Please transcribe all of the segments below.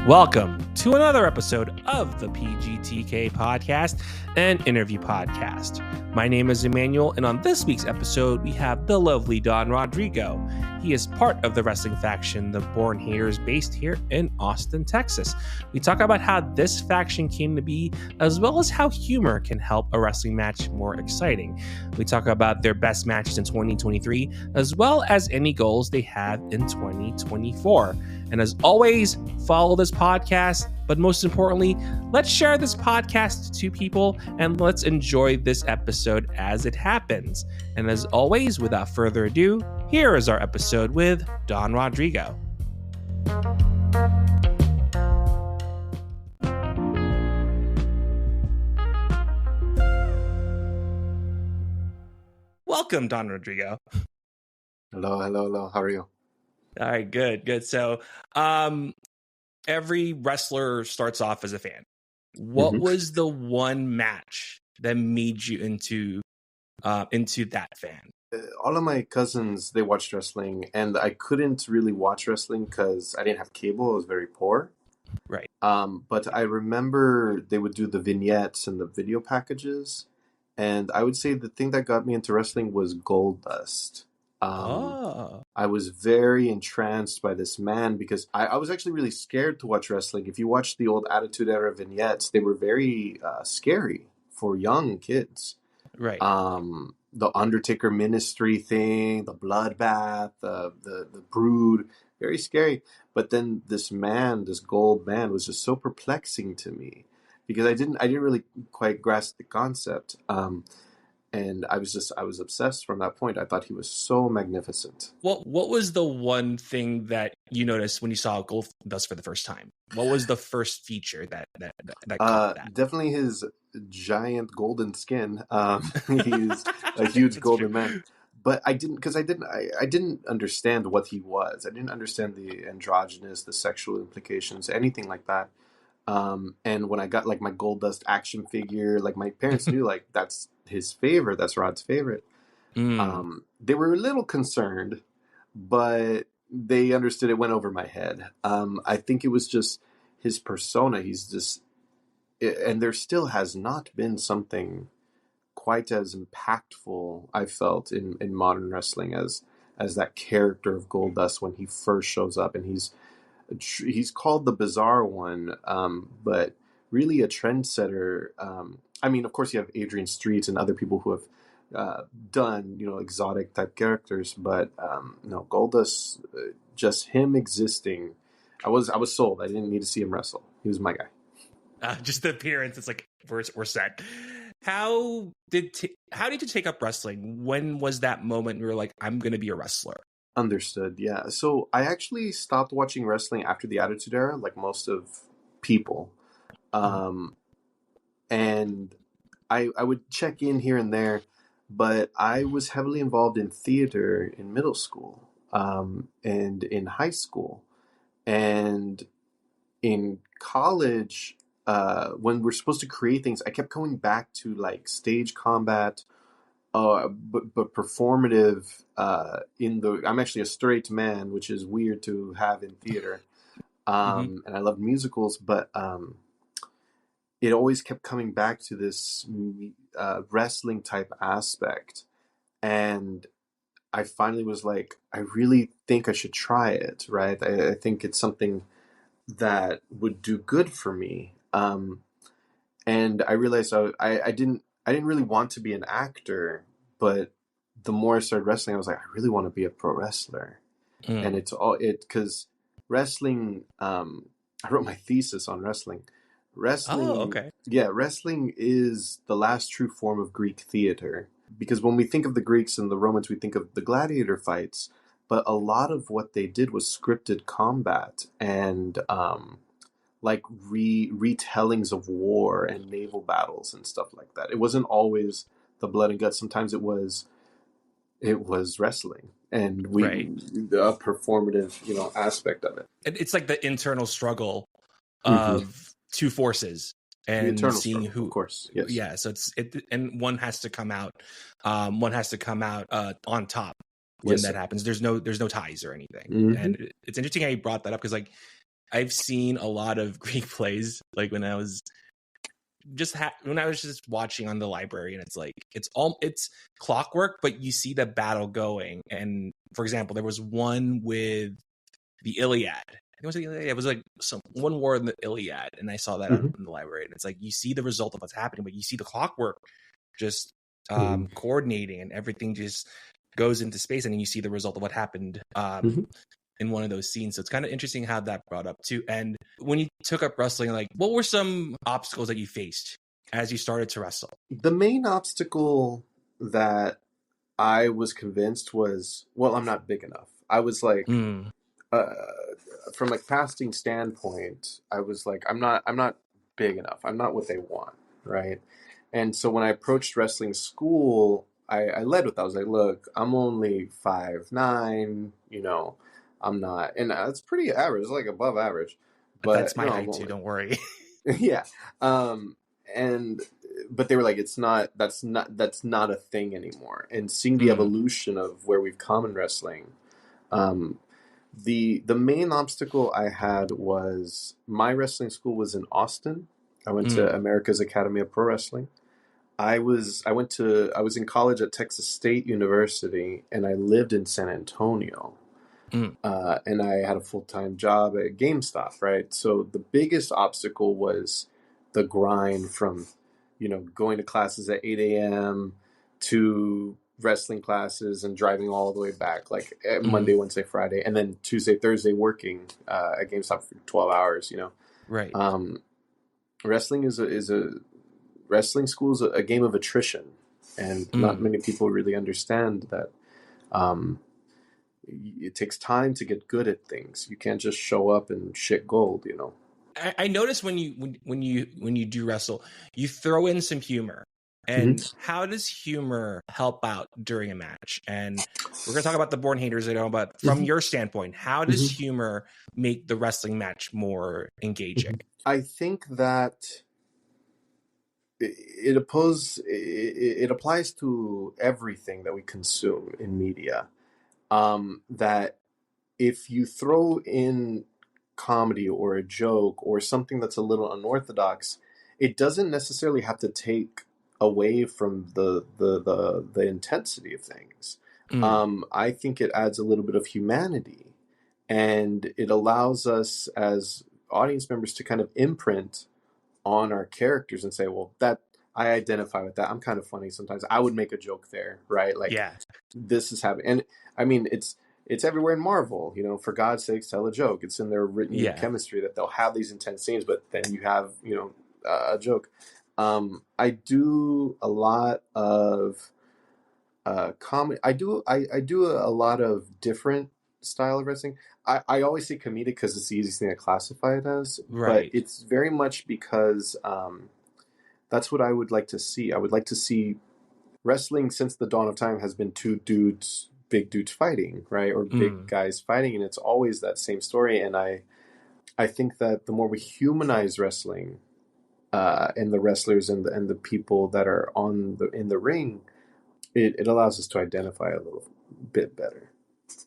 Welcome to another episode of the PGTK podcast, an interview podcast. My name is Emmanuel, and on this week's episode, we have the lovely Don Rodrigo. He is part of the wrestling faction, the Born Haters, based here in Austin, Texas. We talk about how this faction came to be, as well as how humor can help a wrestling match more exciting. We talk about their best matches in 2023, as well as any goals they have in 2024. And as always, follow this podcast, but most importantly, let's share this podcast to people and let's enjoy this episode as it happens. And as always, without further ado, here is our episode with Don Rodrigo. Welcome, Don Rodrigo. Hello. How are you? All right, good. So, every wrestler starts off as a fan. What was the one match that made you into that fan? All of my cousins, they watched wrestling, and I couldn't really watch wrestling because I didn't have cable. I was very poor. Right. But I remember they would do the vignettes and the video packages, and I would say the thing that got me into wrestling was Goldust. I was very entranced by this man because I was actually really scared to watch wrestling. If you watch the old Attitude Era vignettes, they were very scary for young kids. Right. The Undertaker Ministry thing, the Bloodbath, the Brood, very scary. But then this gold man, was just so perplexing to me because I didn't really quite grasp the concept. And I was obsessed from that point. I thought he was so magnificent. What was the one thing that you noticed when you saw Goldust for the first time? What was the first feature that caught that? Definitely his giant golden skin. He's a huge golden man. But I didn't understand what he was. I didn't understand the androgynous, the sexual implications, anything like that. And when I got like my Goldust action figure, like my parents knew like that's his favorite, that's Rod's favorite. They were a little concerned, but they understood it went over my head. I think it was just his persona. He's just, and there still has not been something quite as impactful, I felt, in modern wrestling as that character of Goldust when he first shows up, and he's called the bizarre one, but really a trendsetter. I mean, of course, you have Adrian Street and other people who have done, exotic type characters, but no, Goldust, just him existing, I was sold. I didn't need to see him wrestle. He was my guy. Just the appearance, it's like we're set. How did you take up wrestling? When was that moment where you were like, I'm going to be a wrestler? Understood, yeah. So I actually stopped watching wrestling after the Attitude Era, like most of people. And I would check in here and there, but I was heavily involved in theater in middle school, and in high school. And in college, when we're supposed to create things, I kept going back to like stage combat, but performative. I'm actually a straight man, which is weird to have in theater. And I love musicals, but it always kept coming back to this wrestling type aspect. And I finally was like, I really think I should try it, right? I think it's something that would do good for me. And I realized I didn't really want to be an actor, but the more I started wrestling, I was like, I really want to be a pro wrestler. And because wrestling, I wrote my thesis on wrestling. Wrestling, okay. Yeah, wrestling is the last true form of Greek theater. Because when we think of the Greeks and the Romans, we think of the gladiator fights, but a lot of what they did was scripted combat and like retellings of war and naval battles and stuff like that. It wasn't always the blood and guts. Sometimes it was wrestling, and a performative, aspect of it. It's like the internal struggle of two forces and seeing struggle, who, of course, yes. Yeah. So and one has to come out. One has to come out on top when that happens. There's no ties or anything. And it's interesting how you brought that up because like I've seen a lot of Greek plays, like when I was just watching on the library, and it's like it's clockwork, but you see the battle going. And for example, there was one with the Iliad. It was the Iliad. It was like one war in the Iliad, and I saw that Hmm. in the library. And it's like you see the result of what's happening, but you see the clockwork just Hmm. coordinating, and everything just goes into space, and then you see the result of what happened Hmm. in one of those scenes. So it's kind of interesting how that brought up too. And when you took up wrestling, like what were some obstacles that you faced as you started to wrestle? The main obstacle that I was convinced was, well, I'm not big enough. I was like, Mm, uh, from a casting standpoint, I was like, I'm not big enough. I'm not what they want, right? And so when I approached wrestling school, I led with that. I was like, look, I'm only 5'9", I'm not, and that's pretty average. It's like above average, but that's my I'm height too. only, Don't worry. yeah. Um, and but they were like, it's not. That's not a thing anymore. And seeing the Mm, evolution of where we've come in wrestling, um, the main obstacle I had was my wrestling school was in Austin. I went to mm, America's Academy of Pro Wrestling. I was in college at Texas State University, and I lived in San Antonio. mm, And I had a full-time job at GameStop, right? So the biggest obstacle was the grind from, going to classes at 8 a.m. to wrestling classes and driving all the way back, like mm. Monday, Wednesday, Friday, and then Tuesday, Thursday working at GameStop for 12 hours. Right. Um, wrestling is a wrestling school is a game of attrition, and not Mm. many people really understand that. Um, it takes time to get good at things. You can't just show up and shit gold. I noticed when you do wrestle, you throw in some humor. And Hmm. how does humor help out during a match? And we're gonna talk about the born haters, but from Hmm. your standpoint, how does Hmm. humor make the wrestling match more engaging? Hmm. I think that it applies to everything that we consume in media. That if you throw in comedy or a joke or something that's a little unorthodox, it doesn't necessarily have to take away from the intensity of things. Mm, I think it adds a little bit of humanity, and it allows us as audience members to kind of imprint on our characters and say, well, that I identify with that. I'm kind of funny sometimes. I would make a joke there, right? Like yeah, this is happening. And I mean, it's everywhere in Marvel. For God's sakes, tell a joke. It's in their written yeah. chemistry that they'll have these intense scenes, but then you have a joke. I do a lot of comedy. I do a lot of different style of wrestling. I always say comedic because it's the easiest thing to classify it as, but Right. it's very much because that's what I would like to see. I would like to see wrestling since the dawn of time has been two dudes, big dudes fighting, right? Or big Mm, guys fighting, and it's always that same story. And I think that the more we humanize wrestling, and the wrestlers and the people that are in the ring, it allows us to identify a little bit better.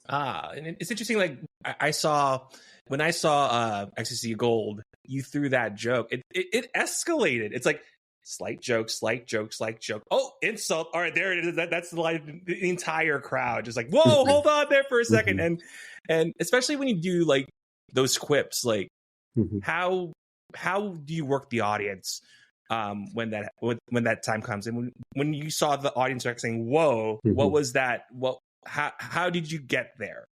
and it's interesting. Like I saw when I saw Ecstasy of Gold, you threw that joke. It escalated. It's like slight joke, slight joke, slight joke. Oh, insult! All right, there it is. That's like the entire crowd just like, whoa, Hmm. hold on there for a second. Hmm. And especially when you do like those quips, like Hmm. how do you work the audience when that time comes, and when you saw the audience saying whoa, what Hmm. was that? How did you get there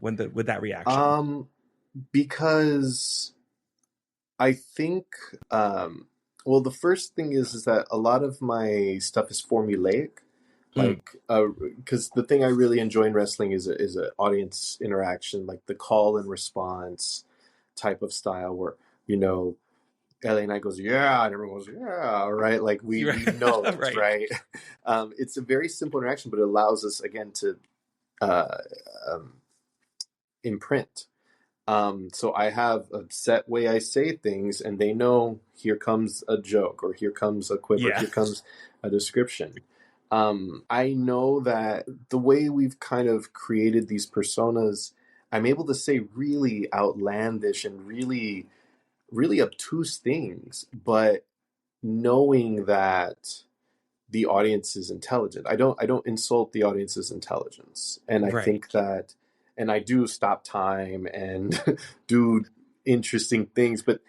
with that reaction? Um, because I think, um, well, the first thing is that a lot of my stuff is formulaic. Mm, Like, because the thing I really enjoy in wrestling is a audience interaction, like the call and response type of style, where you know LA Knight goes yeah, and everyone goes yeah, right? Like we know it, right. right? It's a very simple interaction, but it allows us again to uh, um, imprint. So I have a set way I say things, and they know here comes a joke, or here comes a quip, or Yeah. here comes a description. I know that the way we've kind of created these personas, I'm able to say really outlandish and really, really obtuse things, but knowing that the audience is intelligent. I don't insult the audience's intelligence. And I Right. think that, and I do stop time and do interesting things, but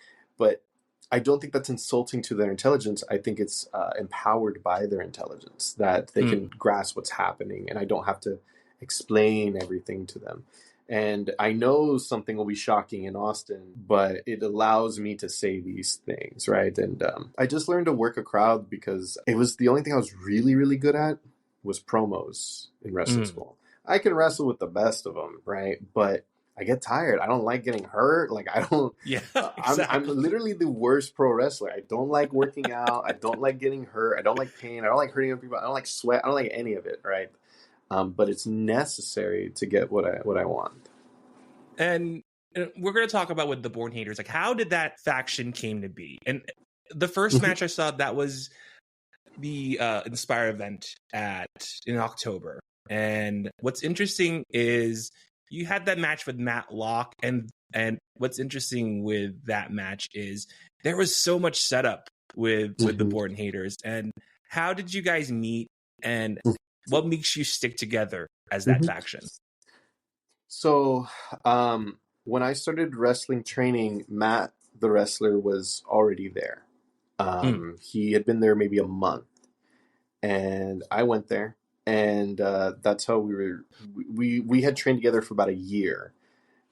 I don't think that's insulting to their intelligence. I think it's empowered by their intelligence that they can Mm. grasp what's happening, and I don't have to explain everything to them. And I know something will be shocking in Austin, but it allows me to say these things, right? And I just learned to work a crowd because it was the only thing I was really, really good at was promos in wrestling Mm. school. I can wrestle with the best of them, right? But I get tired. I don't like getting hurt. Like I don't. Yeah, I'm exactly. literally the worst pro wrestler. I don't like working out. I don't like getting hurt. I don't like pain. I don't like hurting other people. I don't like sweat. I don't like any of it, right? But it's necessary to get what I want. And we're going to talk about with the Born Haters, like how did that faction came to be? And the first match I saw, that was the Inspire event in October. And what's interesting is you had that match with Matt Locke, and what's interesting with that match is there was so much setup with the Mhm. Born Haters. And how did you guys meet, and what makes you stick together as that Mhm. faction? So, when I started wrestling training, Matt, the wrestler, was already there. Mm. He had been there maybe a month, and I went there, and that's how we had trained together for about a year.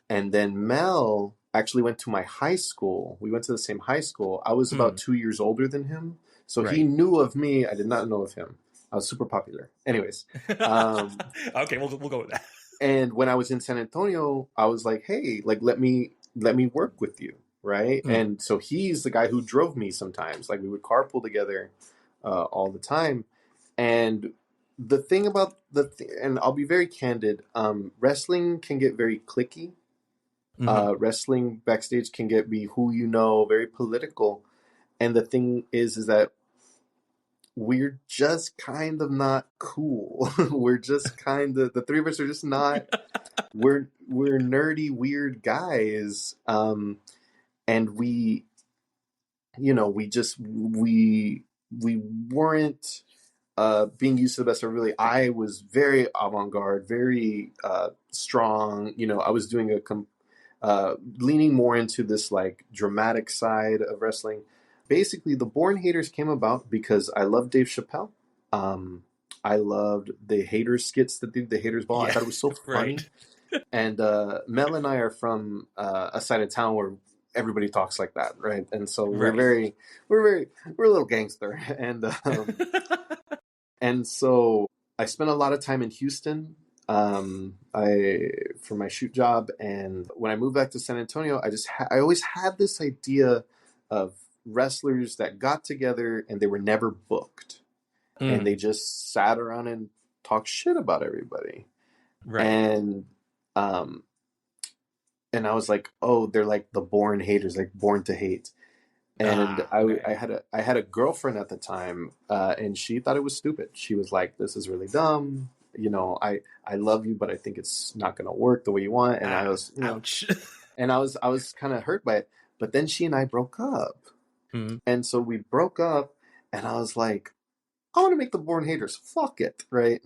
And then Mel actually went to my high school. We went to the same high school. I was about Mm. 2 years older than him, so he Right. knew of me. I did not know of him. I was super popular. Anyways, um, Okay, we'll go with that. and when I was in San Antonio, I was like, hey, like let me work with you, right? Mm. And so he's the guy who drove me sometimes. Like we would carpool together all the time. And the thing about and I'll be very candid, wrestling can get very cliquey. Mm-hmm. Wrestling backstage can get be who you know, very political. And the thing is that we're just kind of not cool. We're just kind of, the three of us are just not. We're nerdy, weird guys, and we weren't being used to the best of. Really, I was very avant-garde, very strong. I was doing leaning more into this like dramatic side of wrestling. Basically, the Born Haters came about because I loved Dave Chappelle. Um, I loved the haters skits that did the haters ball. I Yeah. thought it was so Right. funny. And Mel and I are from a side of town where everybody talks like that, right? And so Right. we're a little gangster, and so I spent a lot of time in Houston, I for my shoot job, and when I moved back to San Antonio, I always had this idea of wrestlers that got together and they were never booked, and Mm. they just sat around and talked shit about everybody, Right. and um, and I was like, oh, they're like the born haters, like born to hate. And Ah, okay. I had a girlfriend at the time, and she thought it was stupid. She was like, "This is really dumb. I love you, but I think it's not going to work the way you want." And I Ah, was, ouch. and I was kind of hurt by it. But then she and I broke up, Mm. and so we broke up, and I was like, I want to make the born haters. Fuck it, right?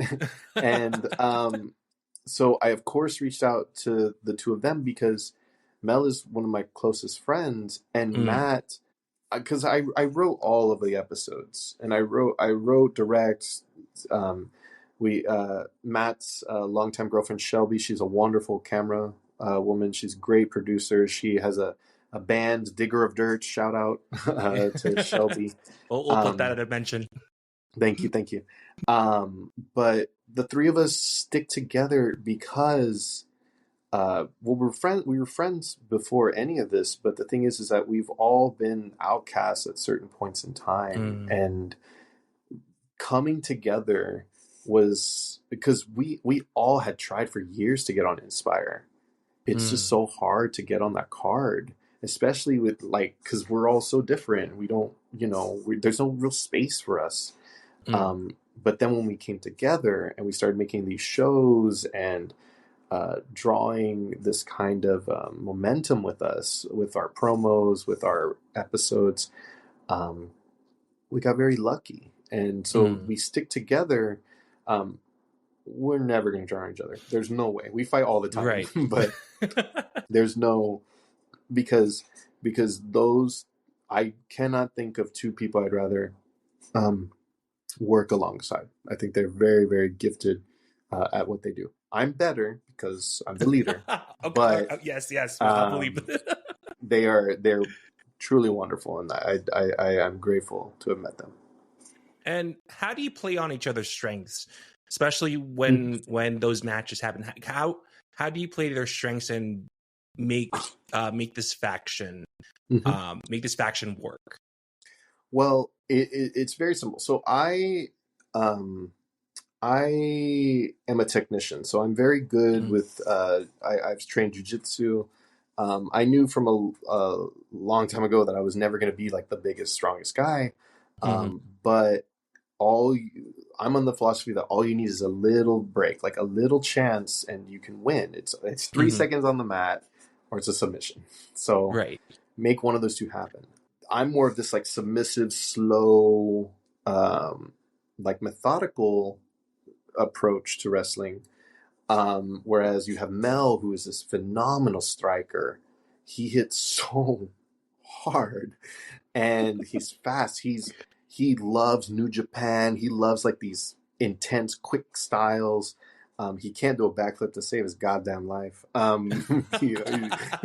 And so I of course reached out to the two of them because Mel is one of my closest friends, and Mm. Matt, because I wrote all of the episodes, and I wrote direct. Um, we Matt's longtime girlfriend Shelby. She's a wonderful camera woman. She's a great producer. She has a band, Digger of Dirt. Shout out to Shelby. We'll put that Um, at a mention. Thank you, thank you. But the three of us stick together because well, we were friends before any of this, but the thing is that we've all been outcasts at certain points in time, Mm. and coming together was because we all had tried for years to get on Inspire. It's just Mm. so hard to get on that card, especially with like because we're all so different. We don't, there's no real space for us. Mm. But then when we came together and we started making these shows and drawing this kind of momentum with us, with our promos, with our episodes. We got very lucky. And so we stick together. We're never going to turn on each other. There's no way. We fight all the time, Right. but there's no, because those, I cannot think of two people I'd rather work alongside. I think they're very, very gifted at what they do. I'm better because I'm the leader, Okay. but Yes, I'll believe it. they're truly wonderful, and I'm grateful to have met them. And how do you play on each other's strengths, especially when those matches happen? How do you play their strengths and make this faction work? Well, it's very simple. So I am a technician, so I'm very good with. I've trained jujitsu. I knew from a long time ago that I was never going to be like the biggest, strongest guy, but I'm on the philosophy that all you need is a little break, like a little chance, and you can win. It's 3 seconds on the mat, or it's a submission. So make one of those two happen. I'm more of this like submissive, slow, like methodical approach to wrestling. Whereas you have Mel, who is this phenomenal striker. He hits so hard, and he's fast. He loves New Japan. He loves like these intense, quick styles. He can't do a backflip to save his goddamn life. He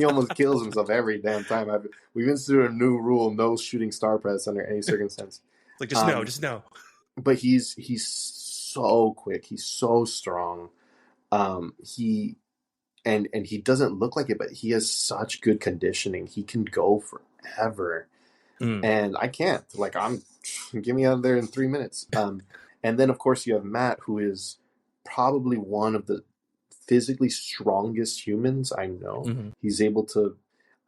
almost kills himself every damn time. We've instituted a new rule: no shooting star press under any circumstance. Like just no. But he's so quick. He's so strong. He doesn't look like it, but he has such good conditioning. He can go forever. And I can't. Like, get me out of there in 3 minutes. And then, of course, you have Matt, who is probably one of the physically strongest humans I know. He's able to,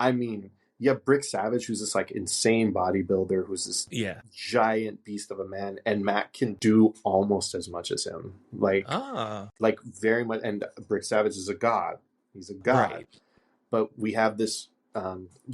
I mean, you have Brick Savage, who's this like insane bodybuilder, who's this giant beast of a man, and Matt can do almost as much as him. Like very much. And Brick Savage is a god. He's a god. Right. But we have this.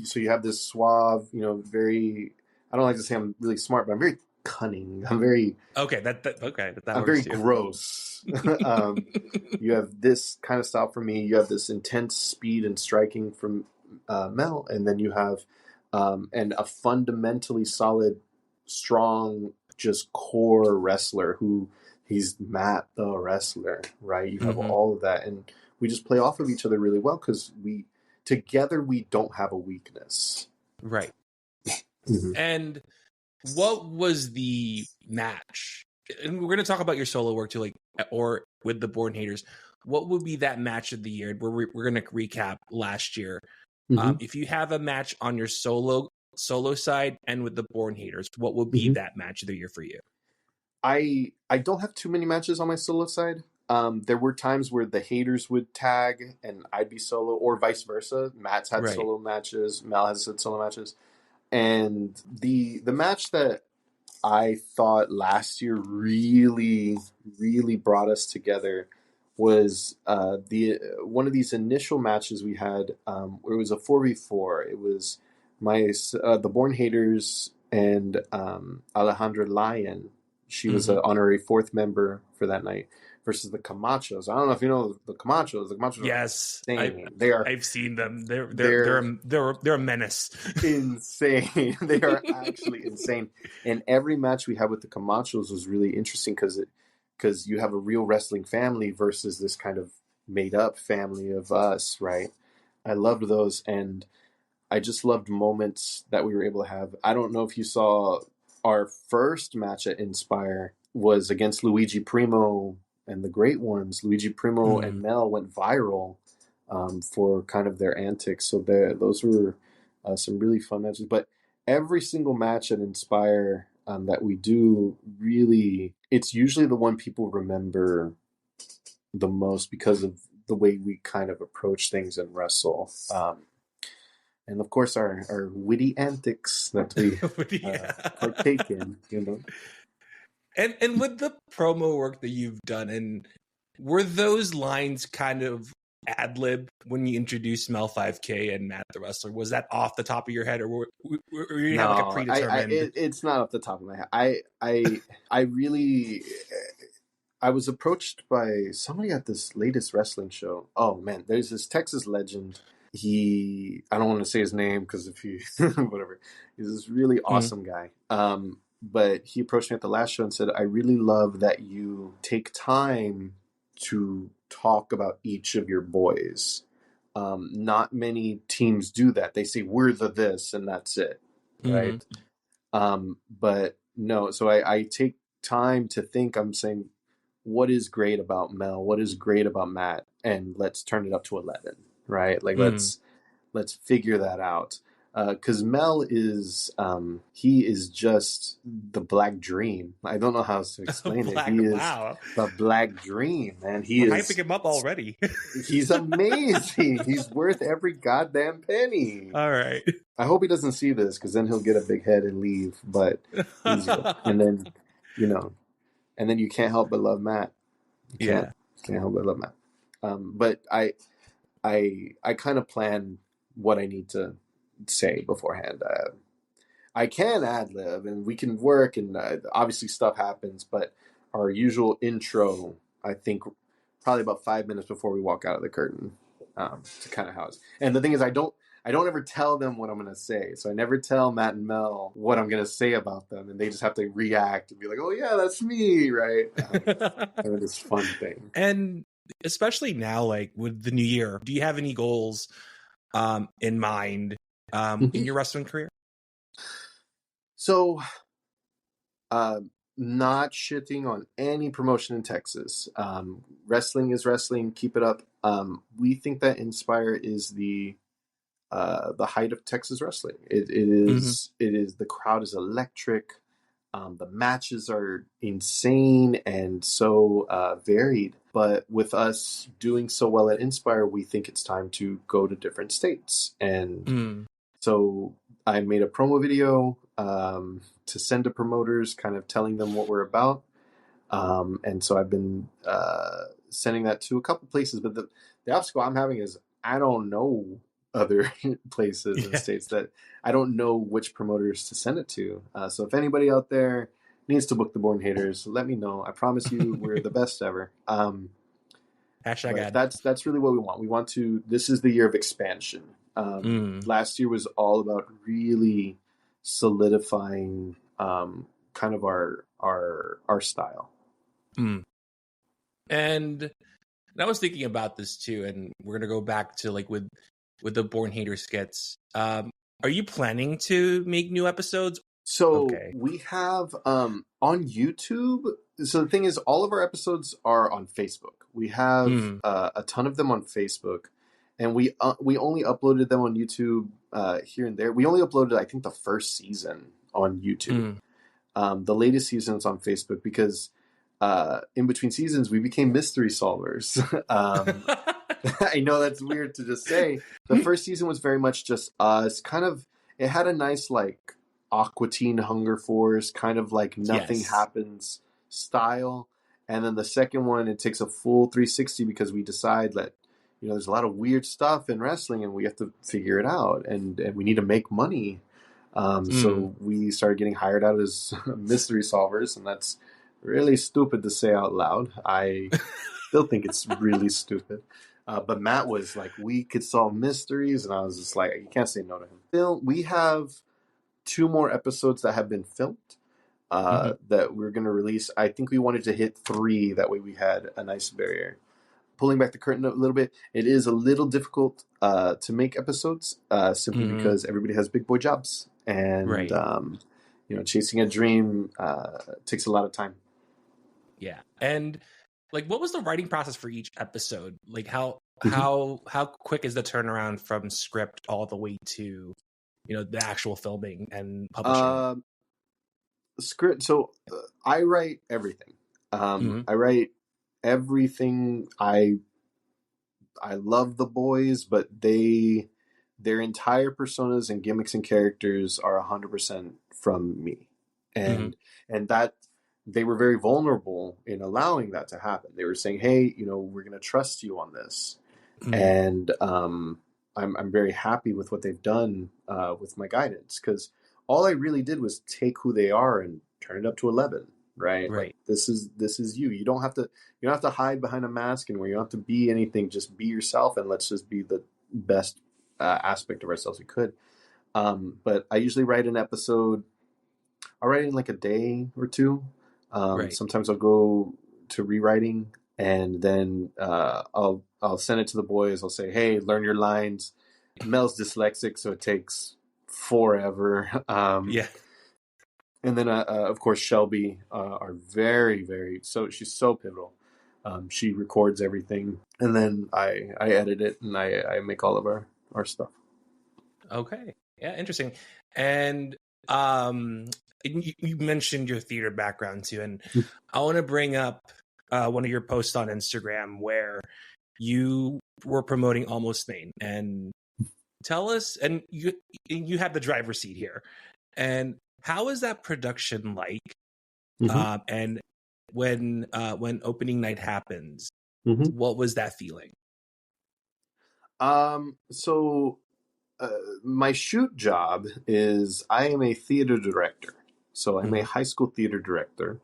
So you have this suave, very. I don't like to say I'm really smart, but I'm very cunning. I'm very okay. That I'm very gross. You have this kind of style from me. You have this intense speed and striking from Mel, and then you have and a fundamentally solid, strong, just core wrestler who he's Matt the wrestler, right? You have all of that, and we just play off of each other really well because together we don't have a weakness, right? And what was the match? And we're going to talk about your solo work too, like, or with the Born Haters. What would be that match of the year? We're going to recap last year. If you have a match on your solo side and with the Born Haters, what would be that match of the year for you? I don't have too many matches on my solo side. There were times where the Haters would tag and I'd be solo, or vice versa. Matt's had solo matches. Mel has had solo matches. And the match that I thought last year really, really brought us together was one of these initial matches we had. Where it was a 4v4. It was the Born Haters and Alejandra Lyon. She was an honorary 4th member for that night. Versus the Camachos. I don't know if you know the Camachos. The Camachos are insane. I've seen them. They're a menace. Insane. They are actually insane. And every match we had with the Camachos was really interesting because you have a real wrestling family versus this kind of made up family of us, right? I loved those, and I just loved moments that we were able to have. I don't know if you saw our first match at Inspire was against Luigi Primo and the Great Ones. Luigi Primo and Mel went viral for kind of their antics. So those were some really fun matches. But every single match at Inspire that we do, really, it's usually the one people remember the most because of the way we kind of approach things and wrestle. And of course, our witty antics that we partake in, And with the promo work that you've done, and were those lines kind of ad lib when you introduced Mel 5K and Matt the Wrestler? Was that off the top of your head, or were you have like a No, predetermined? it's not off the top of my head. I really, I was approached by somebody at this latest wrestling show. Oh man, there's this Texas legend. I don't want to say his name because if he, whatever, he's this really Mm, awesome guy. But he approached me at the last show and said, I really love that you take time to talk about each of your boys. Not many teams do that. They say, we're the this, and that's it. mm, Right. But no, so I take time to think. I'm saying, what is great about Mel? What is great about Matt? And let's turn it up to 11, right? Like mm. let's figure that out. Because Mel is he is just the black dream. I don't know how else to explain it. Black. He is Wow, the black dream, man. we're hyping him up already. He's amazing. He's worth every goddamn penny. All right. I hope he doesn't see this because then he'll get a big head and leave. But he's and then you know, and then you can't help but love Matt. You Yeah. can't help but love Matt. But I kind of plan what I need to say beforehand. I can ad lib and we can work, and obviously stuff happens. But our usual intro, I think, probably about 5 minutes before we walk out of the curtain, to kind of how it's. And the thing is, I don't ever tell them what I'm going to say. So I never tell Matt and Mel what I'm going to say about them. And they just have to react and be like, oh, yeah, that's me, right? And this fun thing. And especially now, like with the new year, do you have any goals in mind in your wrestling career? So, not shitting on any promotion in Texas. Wrestling is wrestling. Keep it up. We think that Inspire is the height of Texas wrestling. It is. Mm-hmm. It is. The crowd is electric. The matches are insane and so varied. But with us doing so well at Inspire, we think it's time to go to different states. And so I made a promo video to send to promoters, kind of telling them what we're about. And so I've been sending that to a couple places. But the obstacle I'm having is I don't know other places and states that I don't know which promoters to send it to. So if anybody out there needs to book the Born Haters, let me know. I promise you we're the best ever. That's really what we want. We want to, this is the year of expansion. Last year was all about really solidifying kind of our style. And I was thinking about this too, and we're gonna go back to like with the Born Hater skits. Are you planning to make new episodes? So we have on YouTube. So the thing is, all of our episodes are on Facebook. We have a ton of them on Facebook, and we only uploaded them on YouTube here and there. We only uploaded, I think, the first season on YouTube. The latest season's on Facebook because in between seasons we became mystery solvers. I know that's weird to just say. The first season was very much just us. Kind of, it had a nice like Aqua Teen Hunger Force, kind of like nothing happens style. And then the second one, it takes a full 360 because we decide that, you know, there's a lot of weird stuff in wrestling and we have to figure it out, and we need to make money. So we started getting hired out as mystery solvers, and that's really stupid to say out loud. I still think it's really stupid. But Matt was like, we could solve mysteries, and I was just like, you can't say no to him. We have 2 more episodes that have been filmed that we're going to release. I think we wanted to hit 3. That way we had a nice barrier. Pulling back the curtain a little bit, it is a little difficult to make episodes simply because everybody has big boy jobs. And, you know, chasing a dream takes a lot of time. Yeah. And like, what was the writing process for each episode? Like how quick is the turnaround from script all the way to, you know, the actual filming and publishing? Script. So I write everything. I write everything. I love the boys, but their entire personas and gimmicks and characters are 100% from me, and that they were very vulnerable in allowing that to happen. They were saying, "Hey, you know, we're going to trust you on this," Mm. And I'm very happy with what they've done with my guidance, because all I really did was take who they are and turn it up to 11, right? Like Right. this is you. You don't have to hide behind a mask, and where you don't have to be anything. Just be yourself, and let's just be the best aspect of ourselves we could. But I usually write an episode. I'll write in like a day or two. Right. Sometimes I'll go to rewriting, and then I'll send it to the boys. I'll say, "Hey, learn your lines." Mel's dyslexic, so it takes forever. Yeah. And then of course Shelby are very very, so she's so pivotal. She records everything, and then I edit it, and I make all of our stuff. Okay. Yeah, interesting. And um you mentioned your theater background too, and I want to bring up one of your posts on Instagram where you were promoting Almost Maine, and tell us, and you have the driver's seat here, and how is that production like? Hmm. And when opening night happens, Hmm. what was that feeling? So my shoot job is, I am a theater director. So I'm a Mm-hmm. high school theater director.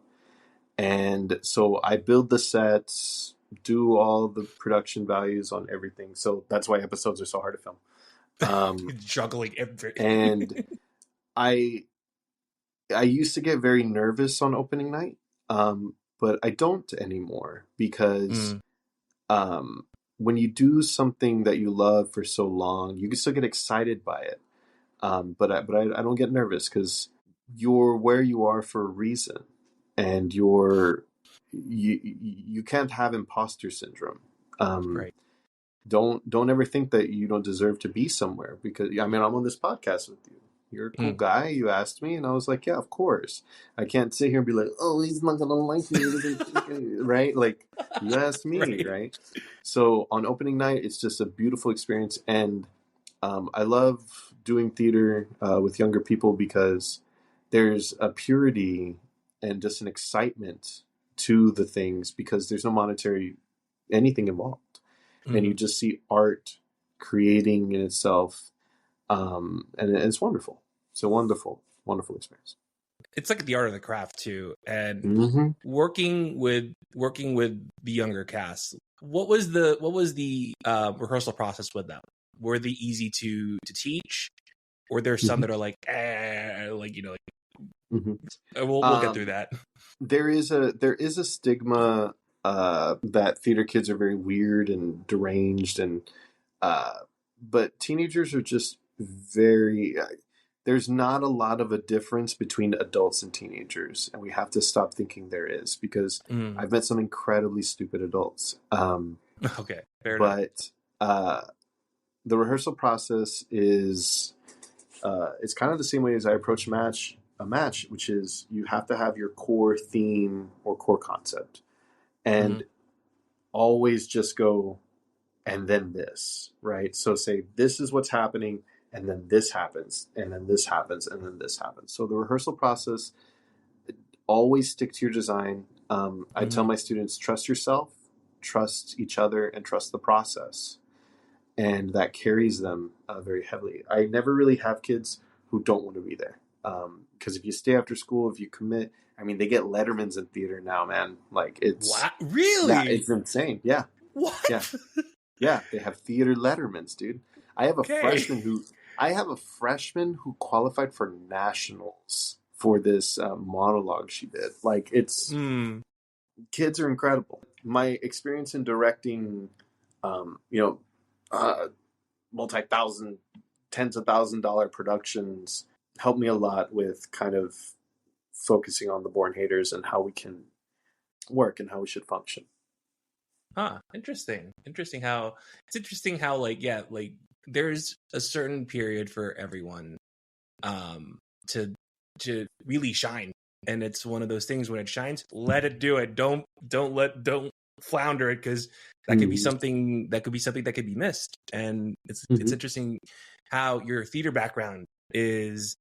And so I build the sets, do all the production values on everything. So that's why episodes are so hard to film. Juggling every. And I I used to get very nervous on opening night, but I don't anymore, because Mm, um, when you do something that you love for so long, you can still get excited by it. But I don't get nervous, because you're where you are for a reason, and you can't have imposter syndrome. Um, right. don't ever think that you don't deserve to be somewhere, because I mean, I'm on this podcast with you. You're a cool Mm. guy. You asked me, and I was like, yeah, of course. I can't sit here and be like, oh, he's not gonna like me, right? Like, you asked me, Right. right? So on opening night, it's just a beautiful experience, and I love doing theater with younger people, because there's a purity and just an excitement to the things, because there's no monetary anything involved, and you Mm. just see art creating in itself, and it's wonderful. It's a wonderful, wonderful experience. It's like the art of the craft too, and Hmm. working with the younger cast. What was the rehearsal process with them? Were they easy to teach? Or there's some Hmm. that are like, like like Hmm. we'll get through Um, that. there is a stigma that theater kids are very weird and deranged, and uh, but teenagers are just very. There's not a lot of a difference between adults and teenagers, and we have to stop thinking there is, because Mm. I've met some incredibly stupid adults. Okay, fair enough. But the rehearsal process is it's kind of the same way as I approach a match, which is you have to have your core theme or core concept, Hmm. and always just go, and then this, right? So say this is what's happening, and then this happens, and then this happens, and then this happens. So the rehearsal process, always stick to your design. I tell Hmm. my students, trust yourself, trust each other, and trust the process, and that carries them very heavily. I never really have kids who don't want to be there, because if you stay after school, if you commit, I mean, they get Lettermans in theater now, man. Like, What? yeah, Really? it's insane. Yeah, yeah, What? yeah. They have theater Lettermans, dude. I have a Okay. freshman who I have a freshman who qualified for nationals for this monologue she did. Like, it's Mm. kids are incredible. My experience in directing, you know, multi-thousand, tens of $1,000 productions helped me a lot with kind of focusing on the born haters and how we can work and how we should function. Huh. Interesting how like yeah, like there's a certain period for everyone um to to really shine. And it's one of those things, when it shines, let it do it. Don't flounder it, because Mm-hmm. that could be missed. And it's Mm-hmm. interesting how your theater background is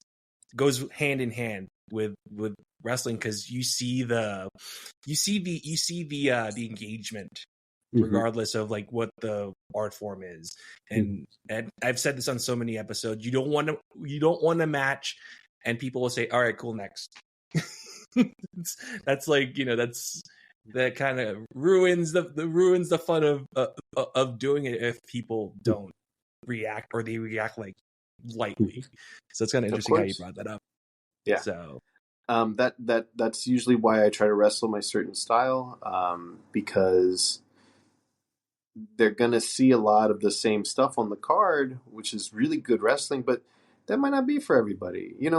goes hand in hand with wrestling, because you see the engagement Mm-hmm. regardless of like what the art form is. Mm-hmm. And I've said this on so many episodes. You don't want to match, and people will say, "All right, cool, next." That's like, that's that kind of ruins the fun of doing it if people don't react, or they react like lightly. So it's kind of Of interesting how you course. brought that up. Yeah. So That's usually why I try to wrestle my certain style, because they're gonna see a lot of the same stuff on the card, which is really good wrestling, but that might not be for everybody. One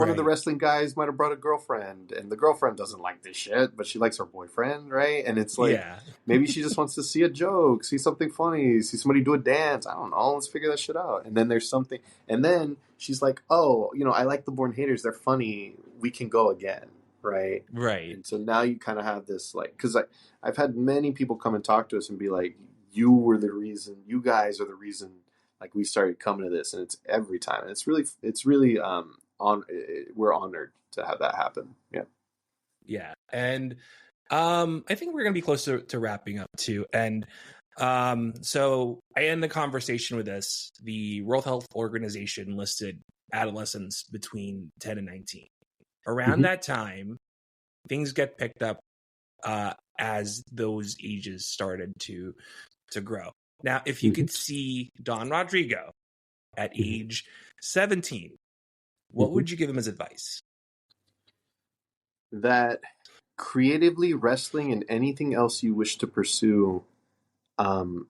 of the right, wrestling guys might have brought a girlfriend, and the girlfriend doesn't like this shit, but she likes her boyfriend, right? And it's like yeah, maybe she just wants to see a joke, see something funny, see somebody do a dance. I don't know. Let's figure that shit out. And then there's something, and then she's like, "Oh, I like the Born Haters. They're funny. We can go again." Right. right, And so now you kind of have this, like, because I've had many people come and talk to us and be like, "You were the reason. You guys are the reason. Like, we started coming to this," and it's every time, and it's really on. We're honored to have that happen. Yeah. yeah. And I think we're gonna be close to wrapping up too. And so I end the conversation with this: the World Health Organization listed adolescents between 10 and 19. Around Mm-hmm. that time, things get picked up as those ages started to grow. Now, if you Mm-hmm. could see Don Rodrigo at Mm-hmm. age 17, what Mm-hmm. would you give him as advice? That creatively wrestling and anything else you wish to pursue, um,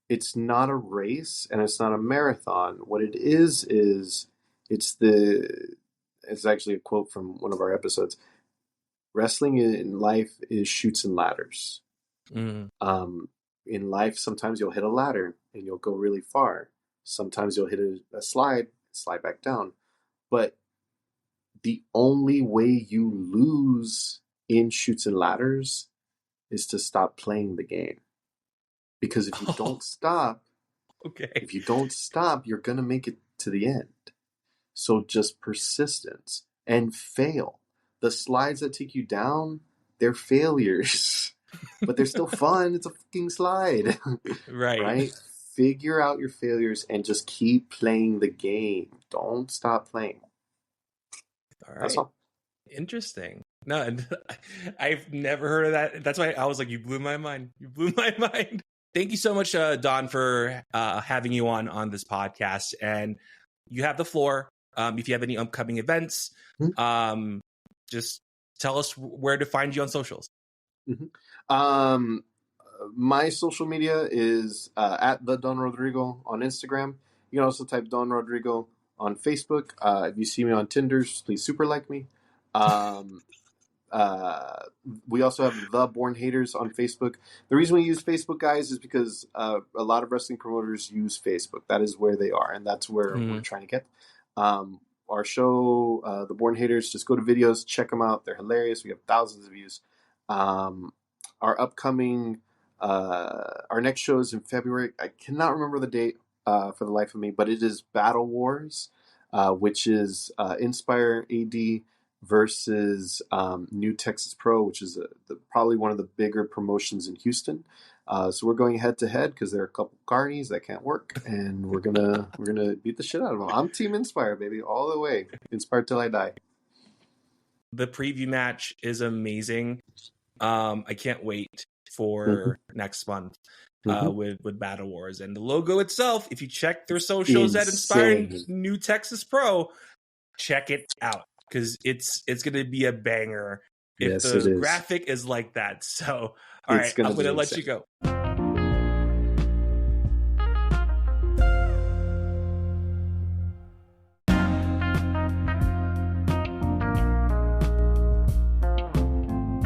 it's not a race and it's not a marathon. What it is it's the it's actually a quote from one of our episodes. Wrestling in life is chutes and ladders. Mm. Um, in life, sometimes you'll hit a ladder and you'll go really far. Sometimes you'll hit a slide back down. But the only way you lose in chutes and ladders is to stop playing the game. Because if you Oh, don't stop, okay. you're going to make it to the end. So just persistence and fail. The slides that take you down, they're failures, but they're still fun. It's a fucking slide, Right. right? Figure out your failures and just keep playing the game. Don't stop playing. All That's right. all. Interesting. No, and I've never heard of that. That's why I was like, you blew my mind. You blew my mind. Thank you so much, Don, for having you on this podcast. And you have the floor. If you have any upcoming events, um, just tell us where to find you on socials. Mm-hmm. My social media is at the Don Rodrigo on Instagram. You can also type Don Rodrigo on Facebook. If you see me on Tinder, please super like me. Um, we also have the Born Haters on Facebook. The reason we use Facebook, guys, is because a lot of wrestling promoters use Facebook. That is where they are, and that's where we're trying to get. Our show, the Born Haters, just go to videos, check them out. They're hilarious. We have thousands of views. Our upcoming, our next show is in February. I cannot remember the date for the life of me, but it is Battle Wars, which is Inspire AD versus New Texas Pro, which is probably one of the bigger promotions in Houston. So we're going head to head because there are a couple carnies that can't work, and we're gonna beat the shit out of them. I'm Team Inspire, baby, all the way. Inspire till I die. The preview match is amazing. I can't wait for next month with Battle Wars, and the logo itself. If you check their socials at Inspiring New Texas Pro, check it out because it's going to be a banger if Yes, it the is. graphic is like that. So, all right, I'm going to let you go.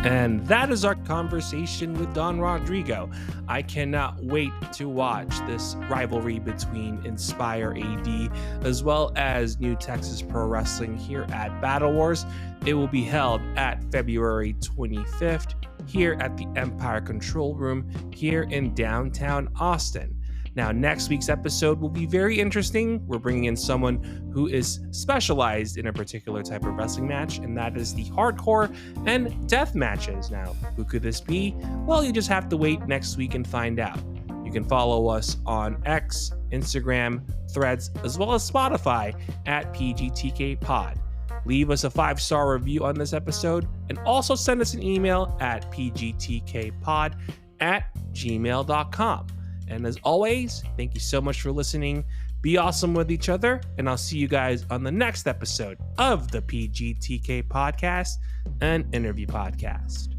And that is our conversation with Don Rodrigo. I cannot wait to watch this rivalry between Inspire AD as well as New Texas Pro Wrestling here at Battle Wars. It will be held at February 25th here at the Empire Control Room here in downtown Austin. Now, next week's episode will be very interesting. We're bringing in someone who is specialized in a particular type of wrestling match, and that is the hardcore and death matches. Now, who could this be? Well, you just have to wait next week and find out. You can follow us on X, Instagram, Threads, as well as Spotify at PGTK Pod. Leave us a 5-star review on this episode, and also send us an email at pgtkpod@gmail.com. And as always, thank you so much for listening. Be awesome with each other, and I'll see you guys on the next episode of the PGTK Podcast, an interview podcast.